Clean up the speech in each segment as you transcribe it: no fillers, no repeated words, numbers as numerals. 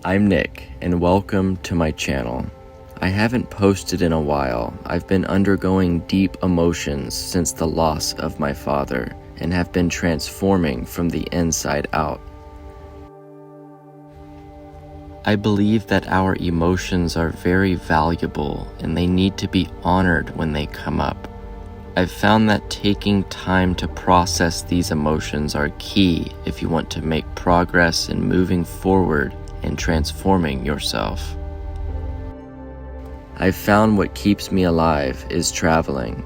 I'm Nick, and welcome to my channel. I haven't posted in a while. I've been undergoing deep emotions since the loss of my father, and have been transforming from the inside out. I believe that our emotions are very valuable, and they need to be honored when they come up. I've found that taking time to process these emotions are key if you want to make progress in moving forward and transforming yourself. I've found what keeps me alive is traveling.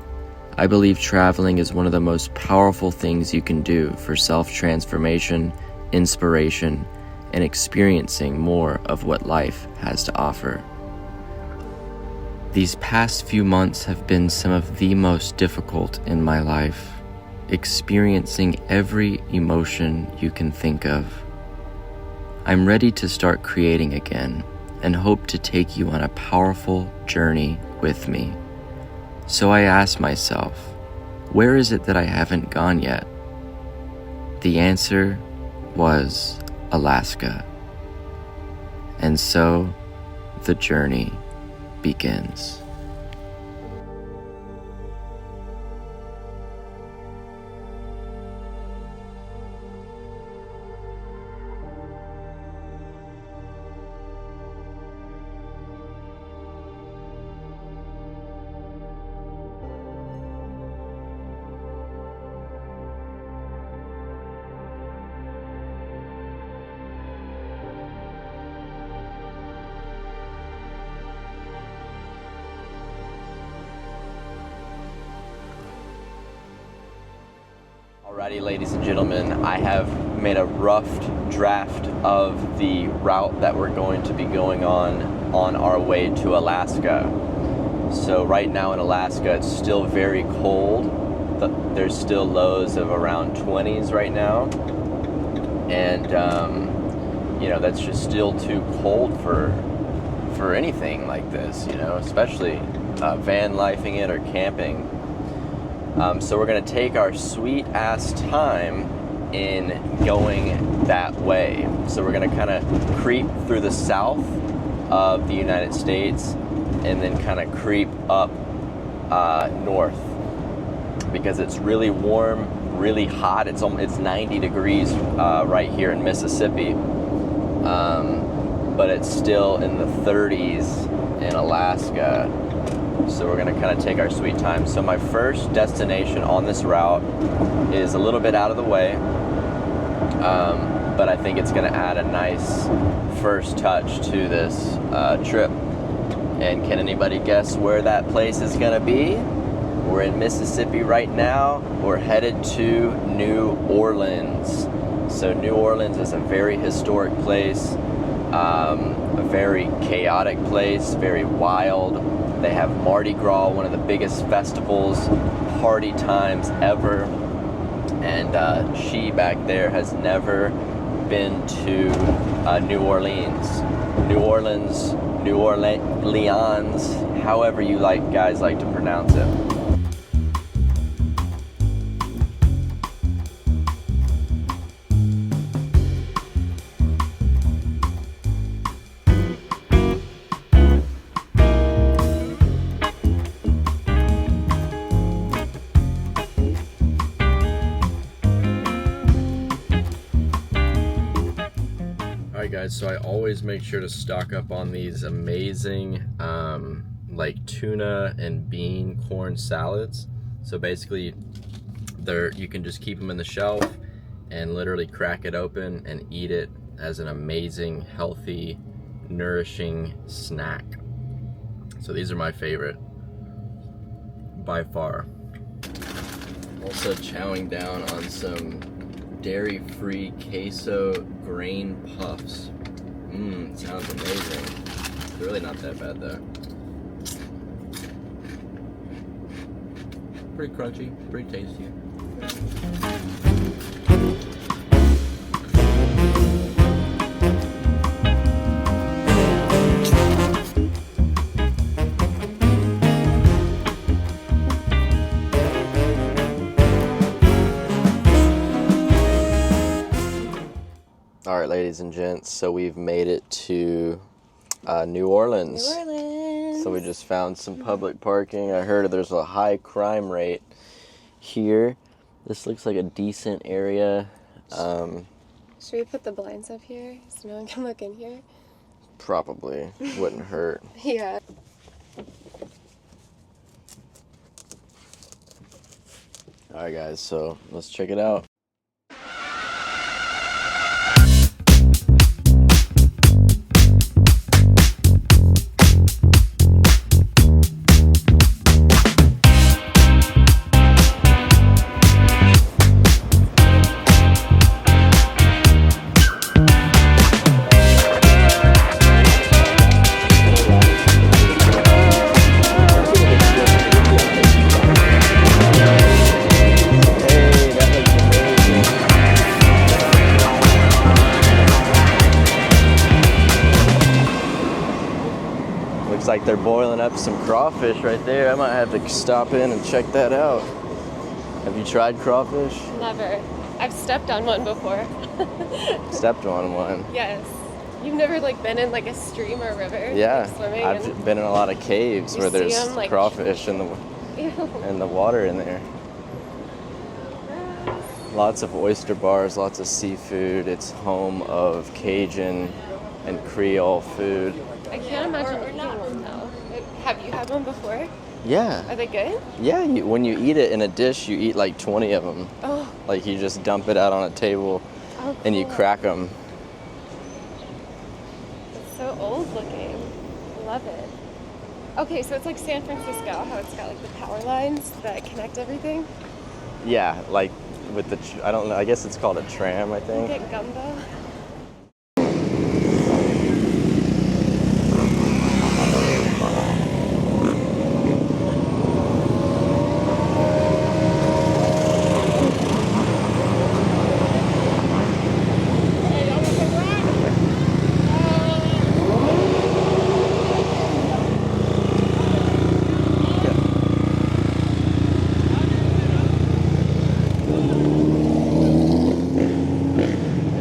I believe traveling is one of the most powerful things you can do for self-transformation, inspiration, and experiencing more of what life has to offer. These past few months have been some of the most difficult in my life, experiencing every emotion you can think of. I'm ready to start creating again and hope to take you on a powerful journey with me. So I asked myself, where is it that I haven't gone yet? The answer was Alaska. And so the journey begins. Alrighty, ladies and gentlemen, I have made a rough draft of the route that we're going to be going on our way to Alaska. So right now in Alaska, it's still very cold. There's still lows of around 20s right now. And, that's just still too cold for anything like this, especially van lifing it or camping. So we're going to take our sweet ass time in going that way. So we're going to kind of creep through the south of the United States and then kind of creep up north, because it's really warm, really hot. It's 90 degrees right here in Mississippi, but it's still in the 30s in Alaska. So we're going to kind of take our sweet time. So my first destination on this route is a little bit out of the way, but I think it's going to add a nice first touch to this trip. And can anybody guess where that place is going to be? We're in Mississippi right now. We're headed to New Orleans. So New Orleans is a very historic place, a very chaotic place, very wild. They have Mardi Gras, one of the biggest festivals, party times ever. And she back there has never been to New Orleans. New Orleans, however you guys like to pronounce it. Alright guys, so I always make sure to stock up on these amazing like tuna and bean corn salads. So basically you can just keep them in the shelf and literally crack it open and eat it as an amazing, healthy, nourishing snack. So these are my favorite by far. Also chowing down on some dairy-free queso grain puffs. Sounds amazing. They're really not that bad though. Pretty crunchy, pretty tasty. All right, ladies and gents, so we've made it to New Orleans. New Orleans. So we just found some public parking. I heard there's a high crime rate here. This looks like a decent area. Should we put the blinds up here so no one can look in here? Probably. Wouldn't hurt. Yeah. All right, guys, so let's check it out. Looks like they're boiling up some crawfish right there. I might have to stop in and check that out. Have you tried crawfish? Never. I've stepped on one before. Stepped on one? Yes. You've never like been in like a stream or river? Yeah, like, swimming I've been in a lot of caves You where see there's 'em, like, crawfish in Ew. the water in there. Lots of oyster bars, lots of seafood. It's home of Cajun and Creole food. I can't imagine eating one though. Have you had one before? Yeah. Are they good? Yeah, when you eat it in a dish, you eat like 20 of them. Oh. Like you just dump it out on a table and you Cool. crack them. It's so old looking. I love it. Okay, so it's like San Francisco, how it's got like the power lines that connect everything. Yeah, like with the, I don't know, I guess it's called a tram, I You think. get gumbo.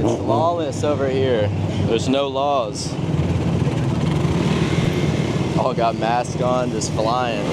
It's lawless over here. There's no laws. All got masks on, just flying.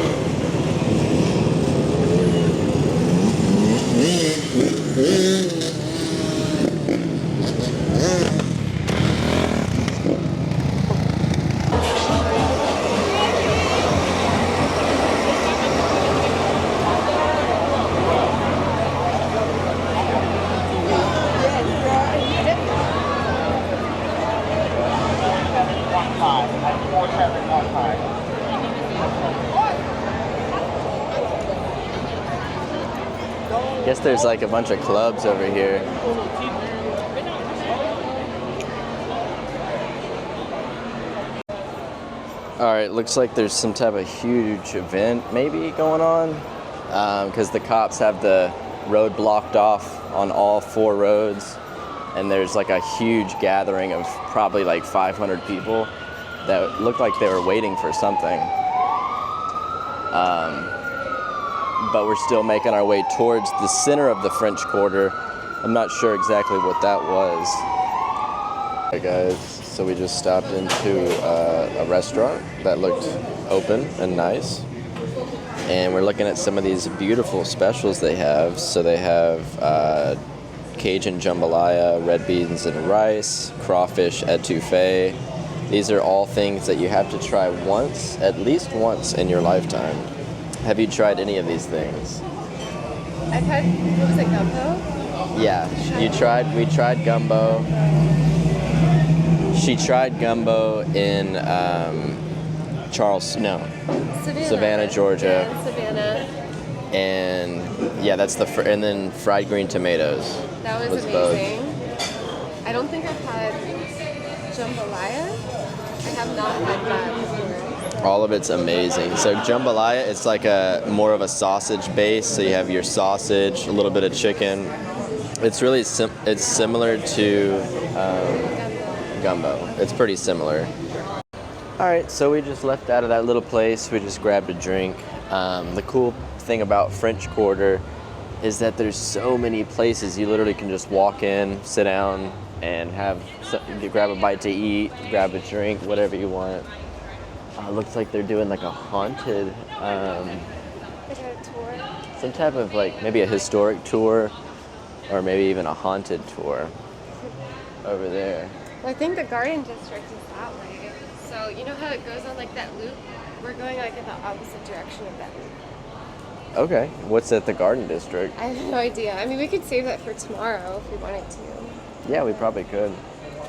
Guess there's like a bunch of clubs over here. All right, looks like there's some type of huge event maybe going on, because the cops have the road blocked off on all 4 roads, and there's like a huge gathering of probably like 500 people that looked like they were waiting for something. But we're still making our way towards the center of the French Quarter. I'm not sure exactly what that was. Hey guys, so we just stopped into a restaurant that looked open and nice. And we're looking at some of these beautiful specials they have. So they have Cajun jambalaya, red beans and rice, crawfish etouffee. These are all things that you have to try once, at least once in your lifetime. Have you tried any of these things? I've had, what was it, gumbo? Yeah, we tried gumbo. She tried gumbo in Savannah, Georgia. Yeah, Savannah. And yeah, that's and then fried green tomatoes. That was amazing. I don't think I've had jambalaya. I have not had that before. All of it's amazing. So jambalaya, it's like more of a sausage base. So you have your sausage, a little bit of chicken. It's really it's similar to gumbo. It's pretty similar. All right, so we just left out of that little place. We just grabbed a drink. The cool thing about French Quarter is that there's so many places. You literally can just walk in, sit down, and grab a bite to eat, grab a drink, whatever you want. Looks like they're doing like a haunted, Like a tour. some type of like maybe a historic tour, or maybe even a haunted tour over there. Well, I think the garden district is that way. So you know how it goes on like that loop? We're going like in the opposite direction of that loop. Okay, what's at the Garden District? I have no idea. I mean, we could save that for tomorrow if we wanted to. Yeah, we probably could.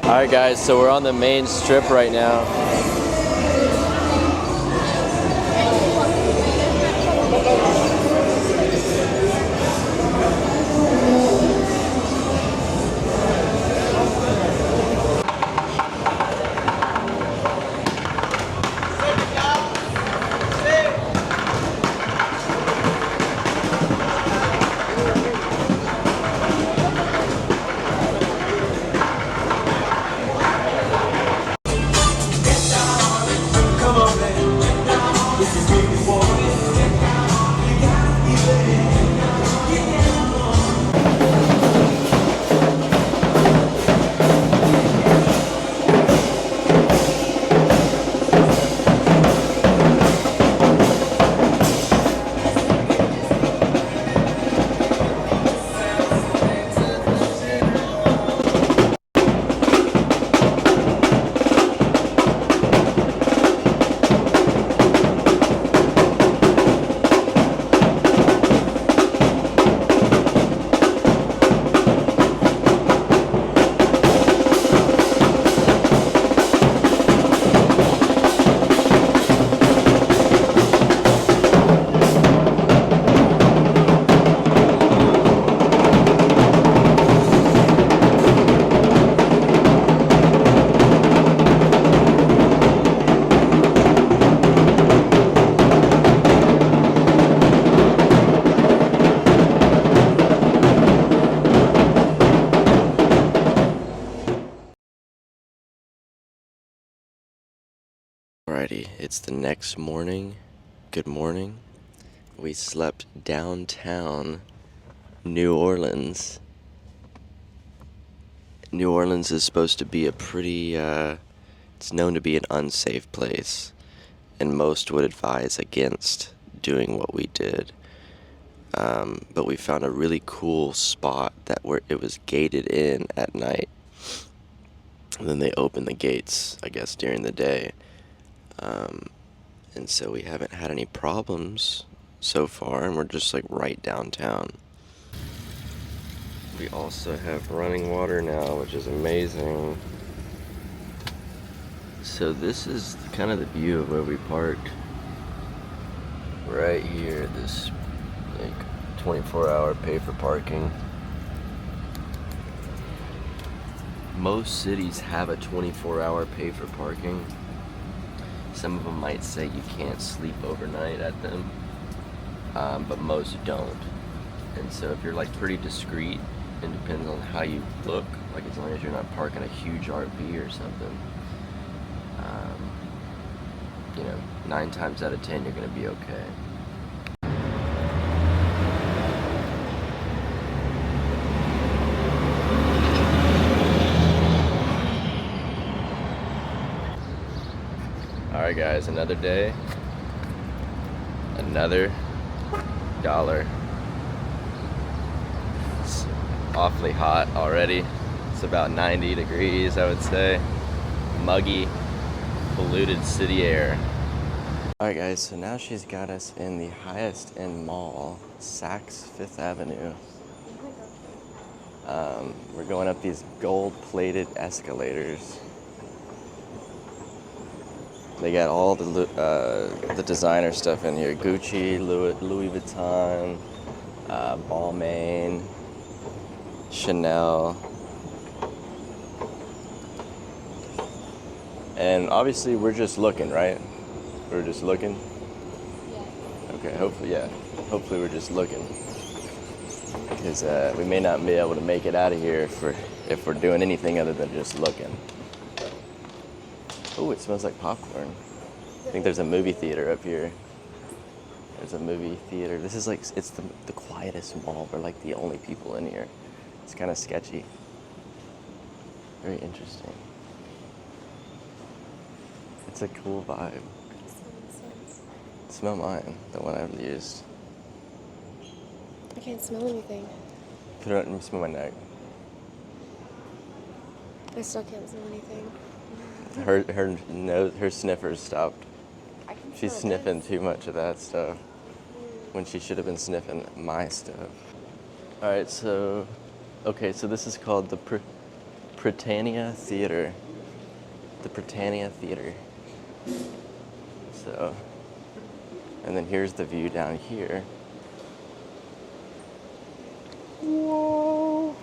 All right, guys, so we're on the main strip right now. Alrighty, it's the next morning. Good morning. We slept downtown New Orleans. New Orleans is supposed to be a pretty, it's known to be an unsafe place, and most would advise against doing what we did. But we found a really cool spot where it was gated in at night. And then they opened the gates, I guess, during the day. And so we haven't had any problems so far, and we're just like right downtown. We also have running water now, which is amazing. So this is kind of the view of where we parked. Right here, this like 24-hour pay for parking. Most cities have a 24-hour pay for parking. Some of them might say you can't sleep overnight at them, but most don't. And so if you're like pretty discreet, it depends on how you look, like as long as you're not parking a huge RV or something, 9 times out of 10 you're gonna be okay. Alright guys, another day, another dollar. It's awfully hot already. It's about 90 degrees, I would say. Muggy, polluted city air. Alright guys, so now she's got us in the highest end mall, Saks Fifth Avenue. We're going up these gold-plated escalators. They got all the designer stuff in here: Gucci, Louis Vuitton, Balmain, Chanel, and obviously we're just looking, right? We're just looking. Yeah. Okay, hopefully we're just looking, because we may not be able to make it out of here if we're doing anything other than just looking. Oh, it smells like popcorn. I think there's a movie theater up here. There's a movie theater. This is like, it's the quietest mall. We're like the only people in here. It's kind of sketchy. Very interesting. It's a cool vibe. Smell mine, the one I've used. I can't smell anything. Put it on, smell my neck. I still can't smell anything. Her sniffers stopped. I can She's smell sniffing this. too much of that stuff when she should have been sniffing my stuff. All right, so this is called the Prytania Theater. The Prytania Theater. So, and then here's the view down here. Whoa!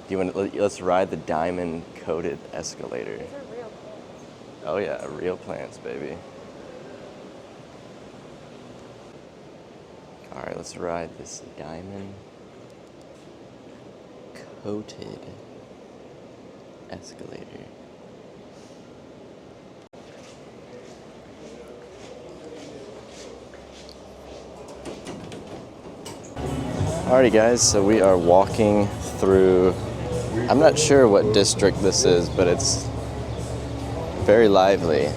Do you want to, let's ride the diamond coated escalator. These are real plants. Oh yeah, real plants, baby. All right, let's ride this diamond coated escalator. Alrighty guys, so we are walking through, I'm not sure what district this is, but it's very lively.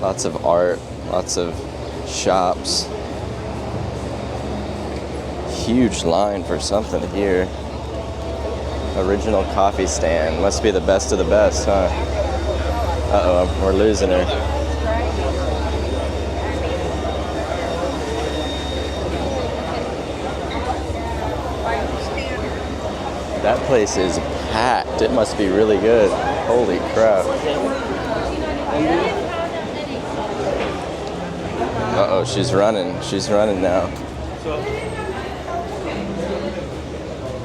Lots of art, lots of shops. Huge line for something here. Original coffee stand. Must be the best of the best, huh? Uh-oh, we're losing her. That place is packed. It must be really good. Holy crap. Uh-oh, she's running. She's running now.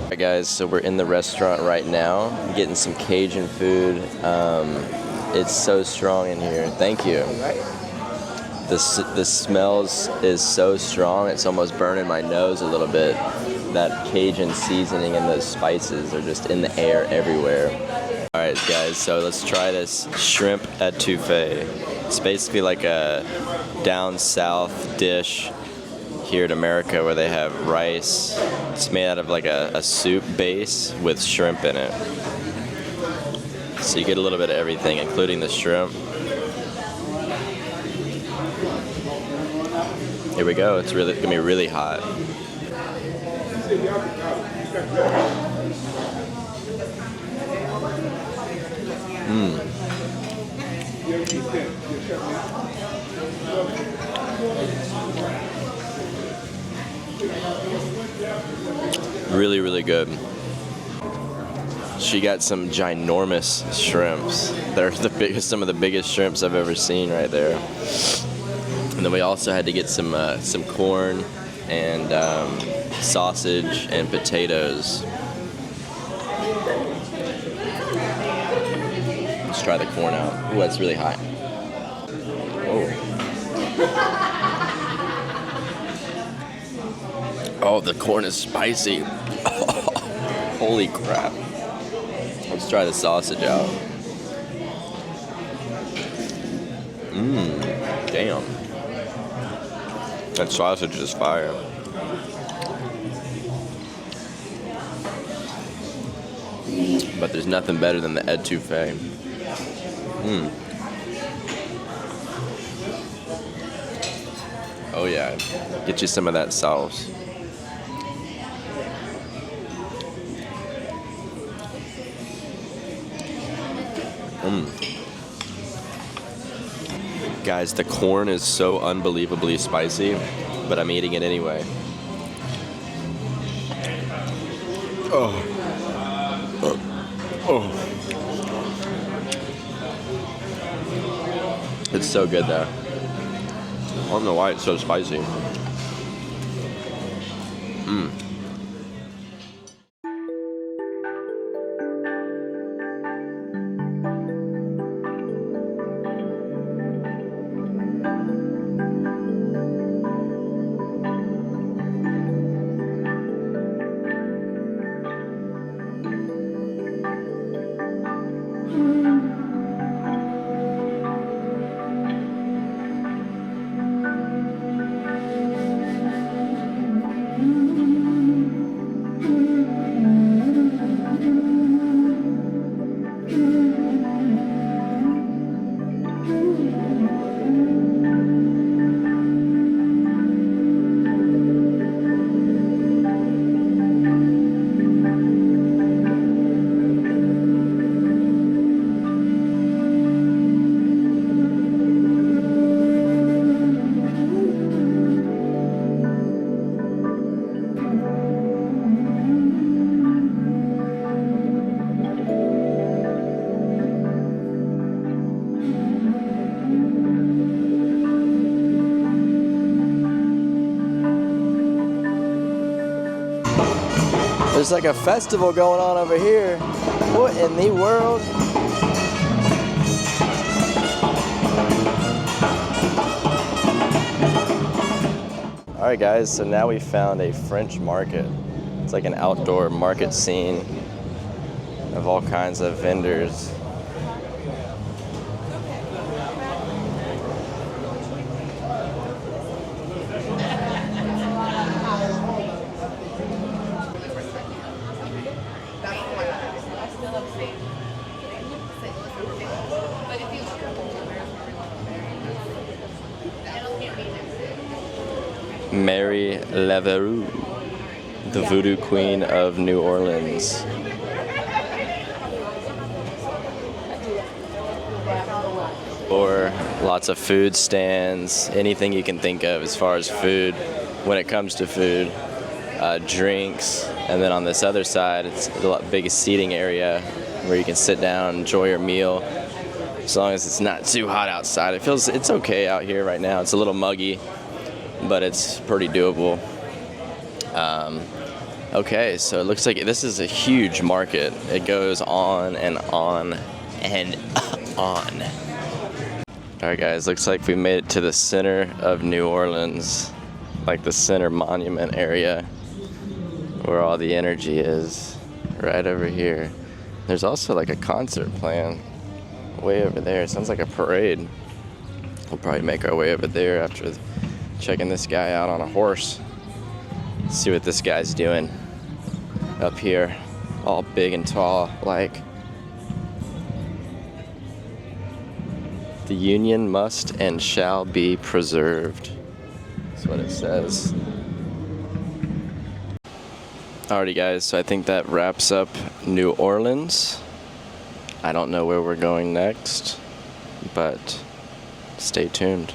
Alright guys, so we're in the restaurant right now, getting some Cajun food. It's so strong in here. Thank you. The smells is so strong, it's almost burning my nose a little bit. That Cajun seasoning and those spices are just in the air everywhere. Alright guys, so let's try this shrimp etouffee. It's basically like a down south dish here in America where they have rice. It's made out of like a soup base with shrimp in it. So you get a little bit of everything, including the shrimp. Here we go, it's gonna be really hot. Really, really good. She got some ginormous shrimps. They're some of the biggest shrimps I've ever seen right there. And then we also had to get some corn and sausage and potatoes. Let's try the corn out. Ooh, that's really hot. Oh, the corn is spicy. Holy crap. Let's try the sausage out. Damn. That sausage is fire. But there's nothing better than the etouffee. Oh yeah, get you some of that sauce. Guys, the corn is so unbelievably spicy, but I'm eating it anyway. Oh. It's so good though. I don't know why it's so spicy. There's like a festival going on over here. What in the world? Alright guys, so now we found a French market. It's like an outdoor market scene of all kinds of vendors. Mary Leveroux, the Voodoo Queen of New Orleans. Or lots of food stands, anything you can think of as far as food when it comes to food, drinks, and then on this other side it's the biggest seating area where you can sit down and enjoy your meal as long as it's not too hot outside. It's okay out here right now. It's a little muggy, but it's pretty doable. Okay, so it looks like this is a huge market. It goes on and on and on. Alright guys, looks like we made it to the center of New Orleans, like the center monument area where all the energy is, right over here. There's also like a concert playing way over there. It sounds like a parade. We'll probably make our way over there after checking this guy out on a horse. See what this guy's doing up here, all big and tall like. The Union must and shall be preserved. That's what it says. Alrighty guys, so I think that wraps up New Orleans. I don't know where we're going next, but stay tuned.